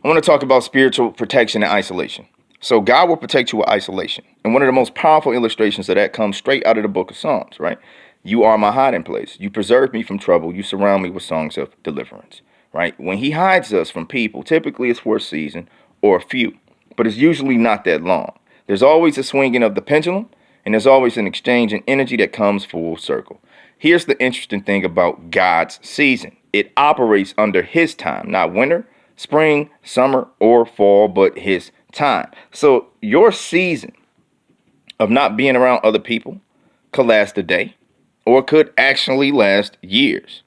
I want to talk about spiritual protection and isolation. So God will protect you with isolation. And one of the most powerful illustrations of that comes straight out of the book of Psalms, right? You are my hiding place. You preserve me from trouble. You surround me with songs of deliverance, right? When he hides us from people, typically it's for a season or a few, but it's usually not that long. There's always a swinging of the pendulum, and there's always an exchange in energy that comes full circle. Here's the interesting thing about God's season. It operates under his time, not winter, spring, summer, or fall, but his time. So your season of not being around other people could last a day or could actually last years,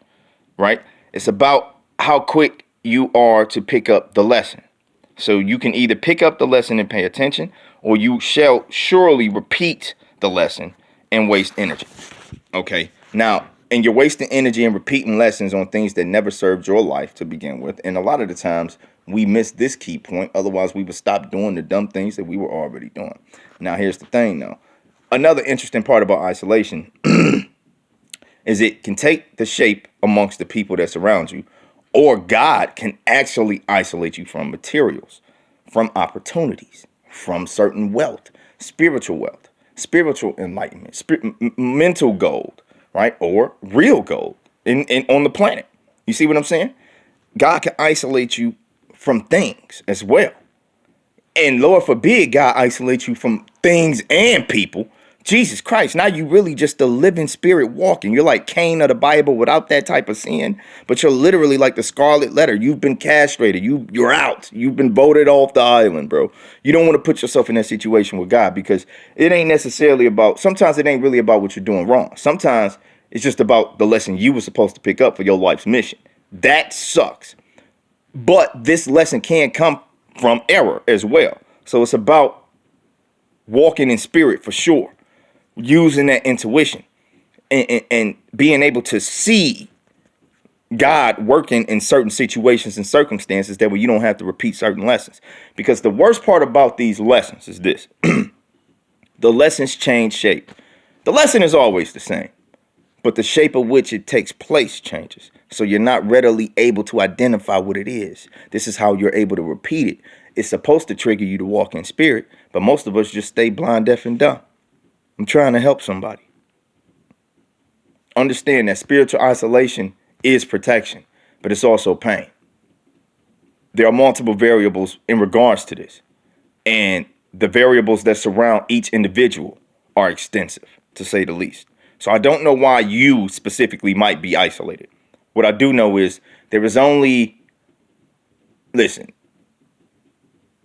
right? It's about how quick you are to pick up the lesson. So you can either pick up the lesson and pay attention, or you shall surely repeat the lesson and waste energy. Okay. Now, and you're wasting energy and repeating lessons on things that never served your life to begin with. And a lot of the times we miss this key point. Otherwise, we would stop doing the dumb things that we were already doing. Now, here's the thing, though. Another interesting part about isolation is it can take the shape amongst the people that surround you, or God can actually isolate you from materials, from opportunities, from certain wealth, spiritual enlightenment, mental gold, right? Or real gold in on the planet. You see what I'm saying? God can isolate you from things as well. And Lord forbid God isolates you from things and people. Jesus Christ, now you really just a living spirit walking. You're like Cain of the Bible without that type of sin, but you're literally like the scarlet letter. You've been castrated. You're out. You've been voted off the island, bro. You don't want to put yourself in that situation with God, because it ain't necessarily about, sometimes it ain't really about what you're doing wrong. Sometimes it's just about the lesson you were supposed to pick up for your life's mission. That sucks. But this lesson can come from error as well. So it's about walking in spirit for sure. Using that intuition and being able to see God working in certain situations and circumstances, that way you don't have to repeat certain lessons. Because the worst part about these lessons is this. The lessons change shape. The lesson is always the same, but the shape of which it takes place changes. So you're not readily able to identify what it is. This is how you're able to repeat it. It's supposed to trigger you to walk in spirit, but most of us just stay blind, deaf, and dumb. I'm trying to help somebody. Understand that spiritual isolation is protection, but it's also pain. There are multiple variables in regards to this, and the variables that surround each individual are extensive, to say the least. So I don't know why you specifically might be isolated. What I do know is there is only, listen,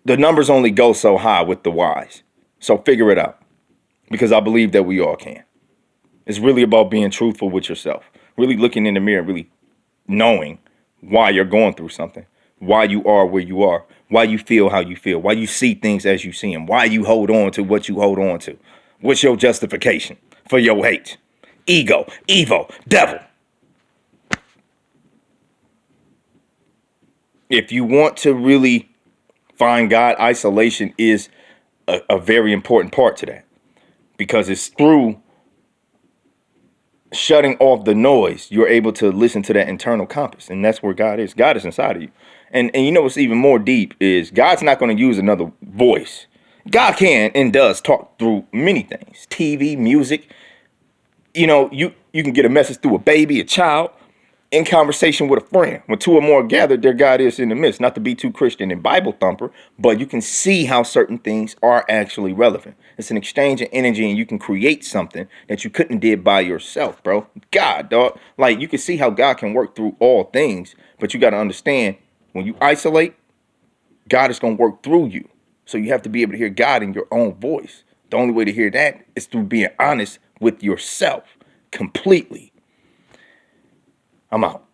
the numbers only go so high with the wise. So figure it out. Because I believe that we all can. It's really about being truthful with yourself. Really looking in the mirror, really knowing why you're going through something. Why you are where you are. Why you feel how you feel. Why you see things as you see them. Why you hold on to what you hold on to. What's your justification for your hate? Ego, evil, devil. If you want to really find God, isolation is a very important part to that. Because it's through shutting off the noise, you're able to listen to that internal compass. And that's where God is. God is inside of you. And you know what's even more deep is God's not going to use another voice. God can and does talk through many things. TV, music. You know, you can get a message through a baby, a child, in conversation with a friend. When two or more gathered, there God is in the midst. Not to be too Christian and Bible thumper, but you can see how certain things are actually relevant. It's an exchange of energy, and you can create something that you couldn't did by yourself, bro. God, dog. Like, you can see how God can work through all things, but you got to understand, when you isolate, God is going to work through you. So you have to be able to hear God in your own voice. The only way to hear that is through being honest with yourself completely. I'm out.